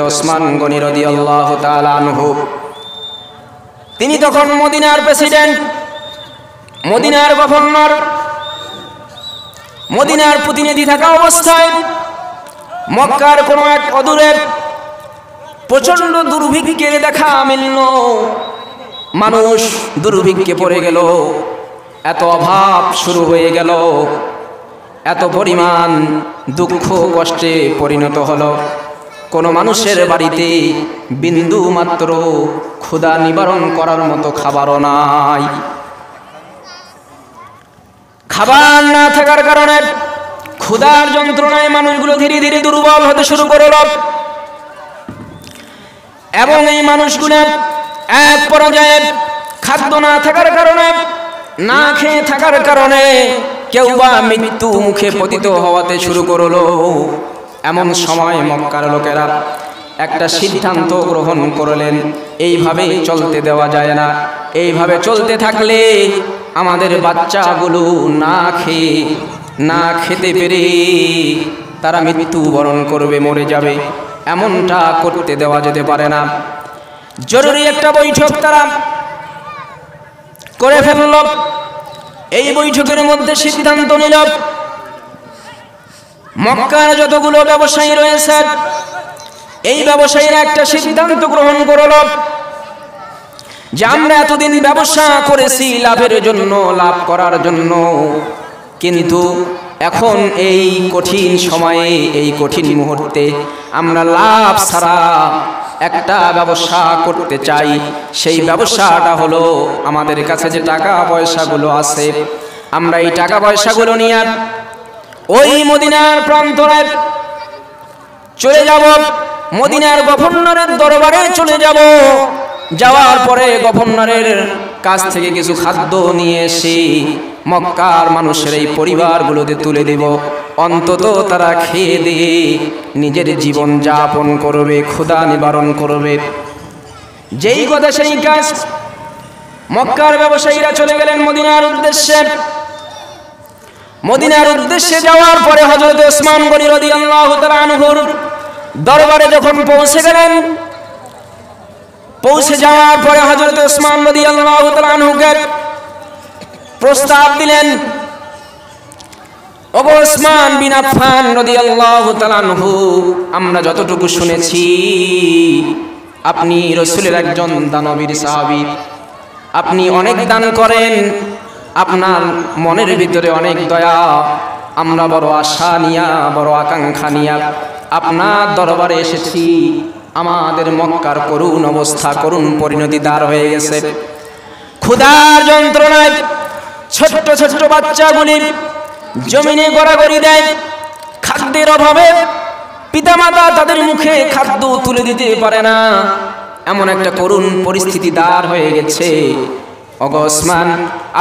ওসমান গনি রাদিয়াল্লাহু তাআলা আনহু, তিনি তখন মদিনার প্রেসিডেন্ট, মদিনার গভর্নর, মদিনার প্রতিনিধি থাকা অবস্থায় মক্কার কোনো এক অদূরে প্রচন্ড দুর্ভিক্ষের দেখা মিলল। মানুষ দুর্ভিক্ষে পড়ে গেল, এত অভাব শুরু হয়ে গেল, এত পরিমাণ দুঃখ কষ্টে পরিণত হলো। কোনো মানুষের বাড়িতে বিন্দু মাত্র ক্ষুধা নিবারণ করার মতো খাবারও নাই। খাবার না থাকার কারণে ক্ষুধার যন্ত্রণায় মানুষগুলো ধীরে ধীরে দুর্বল হতে শুরু করল এবং এই মানুষগুলো এক পর্যায়ে খাদ্য না থাকার কারণে, না খেয়ে থাকার কারণে কেউ বা মৃত্যু মুখে পতিত হওয়াতে শুরু করলো। এমন সময় মক্কার লোকেরা একটা সিদ্ধান্ত গ্রহণ করলেন, এইভাবে চলতে দেওয়া যায় না। এইভাবে চলতে থাকলে আমাদের বাচ্চাগুলো না খেতে পেরে তারা মৃত্যুবরণ করবে, মরে যাবে। এমনটা করতে দেওয়া যেতে পারে না। জরুরি একটা বৈঠক তারা করে ফেলল। এই বৈঠকের মধ্যে সিদ্ধান্ত নিল, মক্কার যতগুলো ব্যবসায়ী রয়েছে এই ব্যবসায়ীরা একটা সিদ্ধান্ত গ্রহণ করল যে আমরা এতদিন ব্যবসা করেছি লাভের জন্য, লাভ করার জন্য, কিন্তু এখন এই কঠিন সময়ে, এই কঠিন মুহূর্তে আমরা লাভ ছাড়া একটা ব্যবসা করতে চাই। সেই ব্যবসাটা হলো আমাদের কাছে যে টাকা পয়সাগুলো আছে, আমরা এই টাকা পয়সাগুলো নিয়ে ওই মদিনার প্রান্তরে চলে যাব, মদিনার গভর্নরের দরবারে চলে যাব। যাওয়ার পরে গভর্নরের কাছ থেকে কিছু খাদ্য নিয়ে এসে মক্কার মানুষের এই পরিবারগুলোতে তুলে দেব। অন্তত তারা খেয়ে দিয়ে নিজের জীবন যাপন করবে, ক্ষুধা নিবারণ করবে। যেই কথা সেই কাজ। মক্কার ব্যবসায়ীরা চলে গেলেন মদিনার উদ্দেশ্যে। মদিনার উদ্দেশ্যে যাওয়ার পরে হযরত ওসমান গনি রাদিয়াল্লাহু তাআলা আনহুর দরবারে যখন পৌঁছে গেলেন, পৌঁছে যাওয়ার পরে হযরত ওসমান রাদিয়াল্লাহু তাআলা আনহুকে প্রস্তাব দিলেন, ওগো ওসমান বিন আফফান রাদিয়াল্লাহু তাআলা আনহু, আমরা যতটুকু শুনেছি আপনি রাসূলের একজন দানবীর সাহাবী, আপনি অনেক দান করেন, আপনার মনের ভিতরে অনেক দয়া। আমরা বড় আশা নিয়া, বড় আকাঙ্ক্ষা নিয়া আপনার দরবারে এসেছি। আমাদের মক্কার করুণ অবস্থা, করুণ পরিণতি দাঁড় হয়ে গেছে। ক্ষুধার যন্ত্রণায় ছোট্ট ছোট্ট বাচ্চাগুলি জমিনে গড়াগড়ি দেয়। খাদ্যের অভাবে পিতামাতা তাদের মুখে খাদ্য তুলে দিতে পারে না। এমন একটা করুণ পরিস্থিতি দাঁড় হয়ে গেছে। ওগো ওসমান,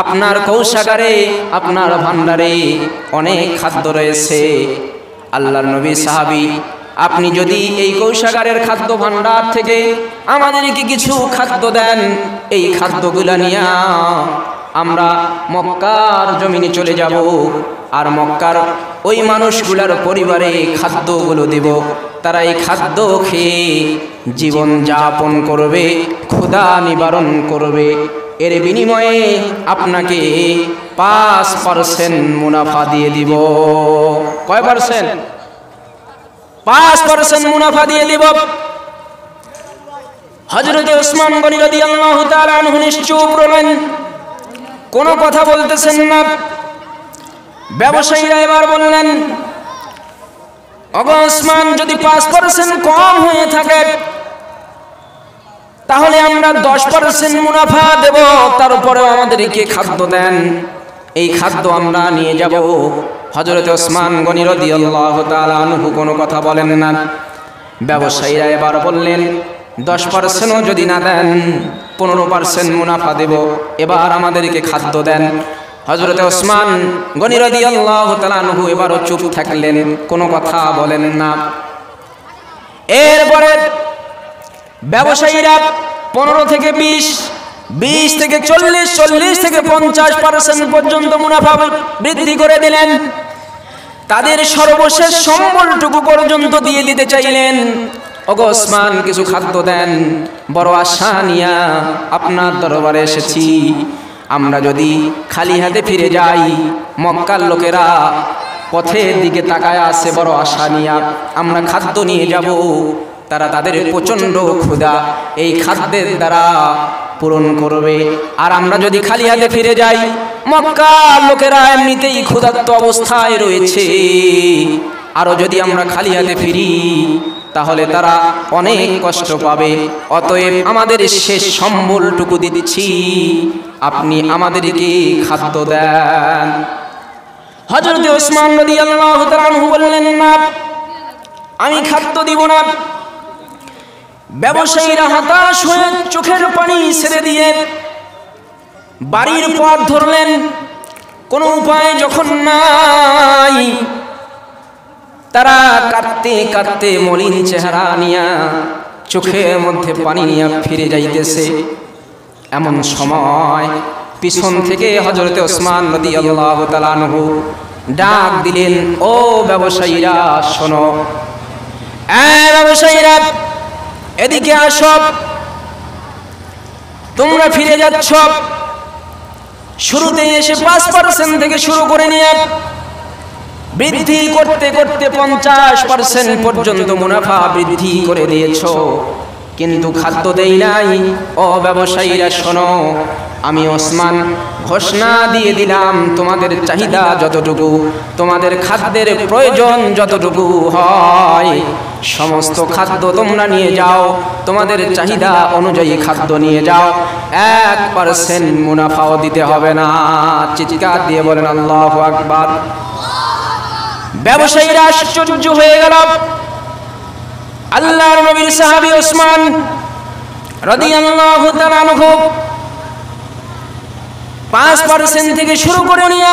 আপনার কৌশাগারে, আপনার ভান্ডারে অনেক খাদ্য রয়েছে। আল্লাহর নবী সাহাবী, আপনি যদি এই কৌশাগারের খাদ্য ভান্ডার থেকে আমাদেরকে কিছু খাদ্য দেন, এই খাদ্যগুলা নিয়ে আমরা মক্কার জমিনে চলে যাব, আর মক্কার ওই মানুষগুলার পরিবারে খাদ্যগুলো দেব। তারা এই খাদ্য খেয়ে জীবন যাপন করবে, ক্ষুধা নিবারণ করবে। এর বিনিময়ে আপনাকে 5% মুনাফা দিয়ে দিব। কয় পার্সেন্ট? 5% মুনাফা দিয়ে দিব। হযরত ওসমান গনি রাদিয়াল্লাহু তাআলা আনহু নিশ্চুপ রইলেন, কোনো কথা বলতেছেন না। ব্যবসায়ীরা এবার বললেন, ওগো ওসমান, যদি 5% কম হয়ে থাকে তাহলে আমরা 10% মুনাফা দেব, তারপরেও আমাদেরকে খাদ্য দেন। এই খাদ্য আমরা নিয়ে যাব। হযরত ওসমান গনি রাদিয়াল্লাহু তাআলা আনহু কোনো কথা বলেন না। ব্যবসায়ীরা এবার বললেন, 10%ও যদি না দেন 15% মুনাফা দেব, এবার আমাদেরকে খাদ্য দেন। হযরত ওসমান গনি রাদিয়াল্লাহু তাআলা আনহু এবারও চুপ থাকলেন, কোনো কথা বলেন না। এরপরে ব্যবসায়ীরা 15 থেকে 20, 20 থেকে 40, 40 থেকে 50% পর্যন্ত মুনাফা বৃদ্ধি করে দিলেন। তাদের সর্বশেষ সম্বলটুকু পর্যন্ত দিয়ে দিতে চাইলেন। ওগো ওসমান কিছু খাদ্য দেন, বড় আশা নিয়া আপনার দরবারে এসেছি। আমরা যদি খালি হাতে ফিরে যাই, মক্কার লোকেরা পথের দিকে তাকায় আছে বড় আশা নিয়া আমরা খাদ্য নিয়ে যাব, তারা তাদের প্রচন্ড ক্ষুধা এই খাদ্যের দ্বারা পূরণ করবে। আর আমরা যদি খালি হাতে ফিরে যাই, মক্কার লোকেরা এমনিতেই ক্ষুধার্ত অবস্থায় রয়েছে, আরো যদি আমরা খালি হাতে ফিরি তাহলে তারা অনেক কষ্ট পাবে। অতএব আমাদের শেষ সম্বলটুকু দিচ্ছি, আপনি আমাদেরকে খাদ্য দেন। হযরত ওসমান রাদিয়াল্লাহু তাআলা আনহু বললেন, না, আমি খাদ্য দিব না। ব্যবসায়ীরা হতাশ হয়ে চোখের পানি ছেড়ে দিয়ে বাড়ির পথ ধরলেন। কোনো উপায় যখন নাই, তারা কাঁদতে কাঁদতে মলিন চেহারা নিয়া চোখের মধ্যে পানি নিয়ে ফিরে যাইতেছে। এমন সময় পিছন থেকে হযরত ওসমান রাদিয়াল্লাহু তাআলা আনহু ডাক দিলেন, ও ব্যবসায়ীরা শোনো, ব্যবসায়ীরা এদিকে আসো, তোমরা ফিরে যাচ্ছ। শুরুতে এসে 5% থেকে শুরু করে নিয়ে বৃদ্ধি করতে করতে 50% পর্যন্ত মুনাফা বৃদ্ধি করে দিয়েছ, কিন্তু খাদ্য দেই নাই। ও ব্যবসায়ীরা শোনো, আমি ওসমান ঘোষণা দিয়ে দিলাম, তোমাদের চাহিদা যতটুকু, তোমাদের খাদ্যের প্রয়োজন যতটুকু হয় সমস্ত খাদ্য তোমরা নিয়ে যাও, তোমাদের চাহিদা অনুযায়ী খাদ্য নিয়ে যাও, 1% মুনাফাও দিতে হবে না। চিৎকার দিয়ে বলেন আল্লাহু আকবার। ব্যবসায়ীরা আশ্চর্য হয়ে গেল। আল্লাহর নবীর সাহাবী ওসমান রাদিয়াল্লাহু তাআলা আনহু 5% থেকে শুরু করে নিয়ে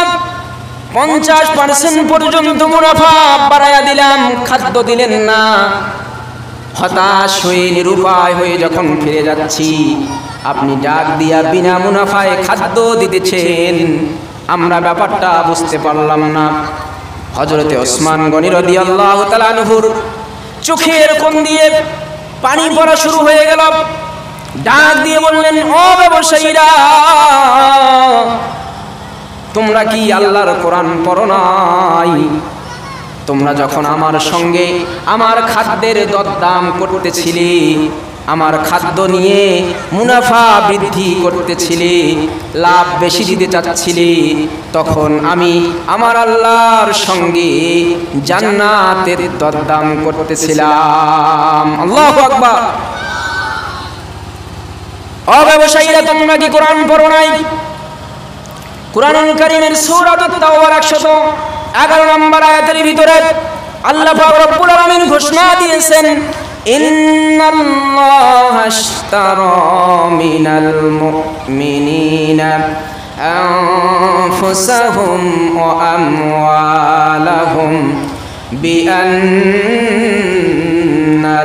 50% পর্যন্ত মুনাফা বাড়ায়া দিলাম, খাদ্য দিলেন না। হতাশ হয়ে নিরুপায় হয়ে যখন ফিরে যাচ্ছি, আপনি ডাক দিয়া বিনা মুনাফায় খাদ্য দিতেছেন, আমরা ব্যাপারটা বুঝতে পারলাম না। হযরতে ওসমান গনি রাদিয়াল্লাহু তাআলা আনহুর চোখের কোণ দিয়ে পানি পড়া শুরু হয়ে গেল। ডাক দিয়ে বললেন, ও ব্যবসায়ীরা, তোমরা কি আল্লাহর কোরআন পড়ো নাই? তোমরা যখন আমার সঙ্গে আমার খাদ্যের দরদাম করতেছিলে, আমার খাদ্য নিয়ে মুনাফা বৃদ্ধি করতেছিলে, লাভ বেশি দিতে চাচ্ছিলে, তখন আমি আমার আল্লাহর সঙ্গে জান্নাতের দরদাম করতেছিলাম। আল্লাহু আকবার। ও ব্যবসায়ীরা, তোমরা কি কোরআন পড়ো নাই? কুরআনুল কারীমের সূরা আত-তাওবার 111 নম্বর আয়াতের ভিতরে আল্লাহ পাক রব্বুল আলামিন ঘোষণা দিয়েছেন, ইন্নাল্লাহা আশতারা মিনাল মুমিনিনা আনফুসাহুম ওয়া আমওয়ালাহুম বিআন্না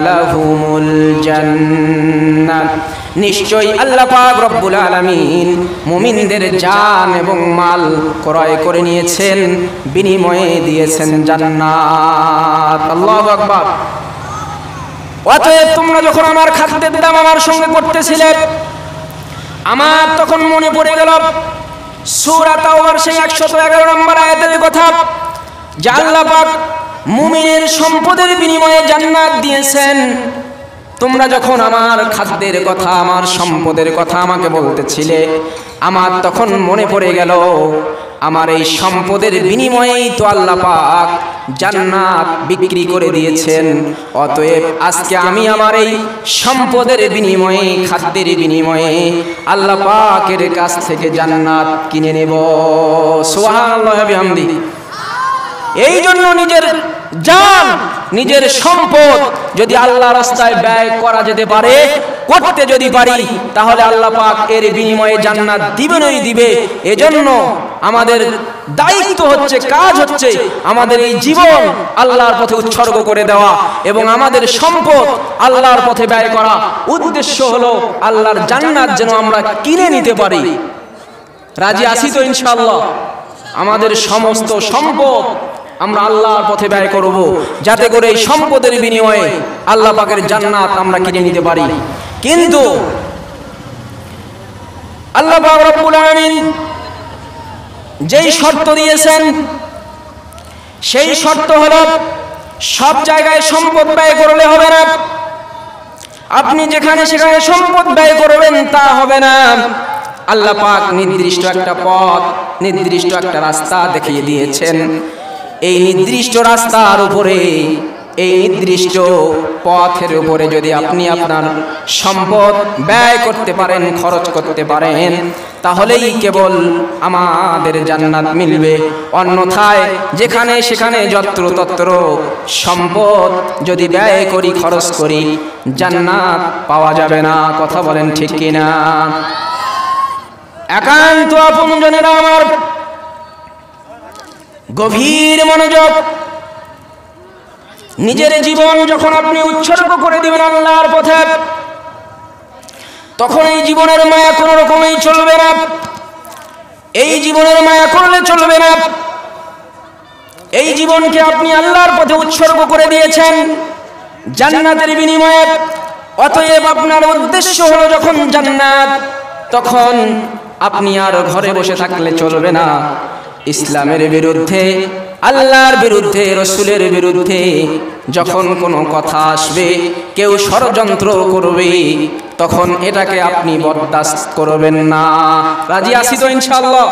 লাহুমুল জান্নাহ। নিশ্চয়ই আল্লাহ পাক রব্বুল আলামিন মুমিনদের জান এবং মাল ক্রয় করে নিয়েছেন, বিনিময়ে দিয়েছেন জান্নাত। আল্লাহু আকবার। অতএব তোমরা যখন আমার খাদ্যের দাম আমার সঙ্গে করতেছিলে, আমার তখন মনে পড়ে গেল সূরা তাওবার সেই 111 নম্বর আয়াতের কথা, যে আল্লাহ পাক মুমিনের সম্পদের বিনিময়ে জান্নাত দিয়েছেন। তোমরা যখন আমার খাদ্যের কথা, আমার সম্পদের কথা আমাকে বলতেছিলে, আমার তখন মনে পড়ে গেল আমার এই সম্পদের বিনিময়েই তো আল্লাহ পাক জান্নাত বিক্রি করে দিয়েছেন। অতএব আজকে আমি আমার এই সম্পদের বিনিময়ে, খাদ্যের বিনিময়ে আল্লাহ পাকের কাছ থেকে জান্নাত কিনে নেব। সুবহানাল্লাহি ওয়া বিহামদিহি। এই জন্য নিজের জান, নিজের সম্পদ যদি আল্লাহর রাস্তায় ব্যয় করা যেতে পারে, করতে যদি পারি, তাহলে আল্লাহ পাক এর বিনিময়ে জান্নাত দিবেনই দিবে। এজন্য আমাদের দায়িত্ব হচ্ছে, কাজ হচ্ছে আমাদের এই জীবন আল্লাহর পথে উৎসর্গ করে দেওয়া এবং আমাদের সম্পদ আল্লাহর পথে ব্যয় করা। উদ্দেশ্য হলো আল্লাহর জান্নাত যেন আমরা কিনে নিতে পারি। রাজি আছি তো ইনশাআল্লাহ? আমাদের সমস্ত সম্পদ আমরা আল্লাহর পথে ব্যয় করব, যাতে করে এই সম্পদের বিনিময়ে আল্লাহ পাকের জান্নাত আমরা কিনে নিতে পারি। কিন্তু আল্লাহ পাক রব্বুল আলামিন যেই শর্ত দিয়েছেন, সেই শর্ত হলো সব জায়গায় সম্পদ ব্যয় করলে হবে না। আপনি যেখানে সেখানে সম্পদ ব্যয় করবেন তা হবে না। আল্লাহ পাক নির্দিষ্ট একটা পথ, নির্দিষ্ট একটা রাস্তা দেখিয়ে দিয়েছেন। এই নির্দিষ্ট রাস্তার উপরে, এই নির্দিষ্ট পথের উপরে যদি আপনি আপনার সম্পদ ব্যয় করতে পারেন, খরচ করতে পারেন, তাহলেই কেবল আমাদের জান্নাত মিলবে। অন্যথায় যেখানে সেখানে যত্রতত্র সম্পদ যদি ব্যয় করি, খরচ করি, জান্নাত পাওয়া যাবে না। কথা বলেন ঠিক কিনা? একান্ত আপনজনেরা আমার, গভীর মনোযোগ। নিজের জীবন যখন আপনি উৎসর্গ করে দিবেন আল্লাহর পথে, তখন এই জীবনের মায়া কোনো রকমেই চলবে না। এই জীবনের মায়া করলে চলবে না। এই জীবনকে আপনি আল্লাহর পথে উৎসর্গ করে দিয়েছেন জান্নাতের বিনিময়ে। অতএব আপনার উদ্দেশ্য হলো যখন জান্নাত, তখন আপনি আর ঘরে বসে থাকলে চলবে না। ইসলামের বিরুদ্ধে, আল্লাহর বিরুদ্ধে, রাসূলের বিরুদ্ধে যখন কোনো কথা আসবে, কেউ ষড়যন্ত্র করবে, তখন এটাকে আপনি বরদাস্ত করবেন না। রাজি আছি তো ইনশাআল্লাহ?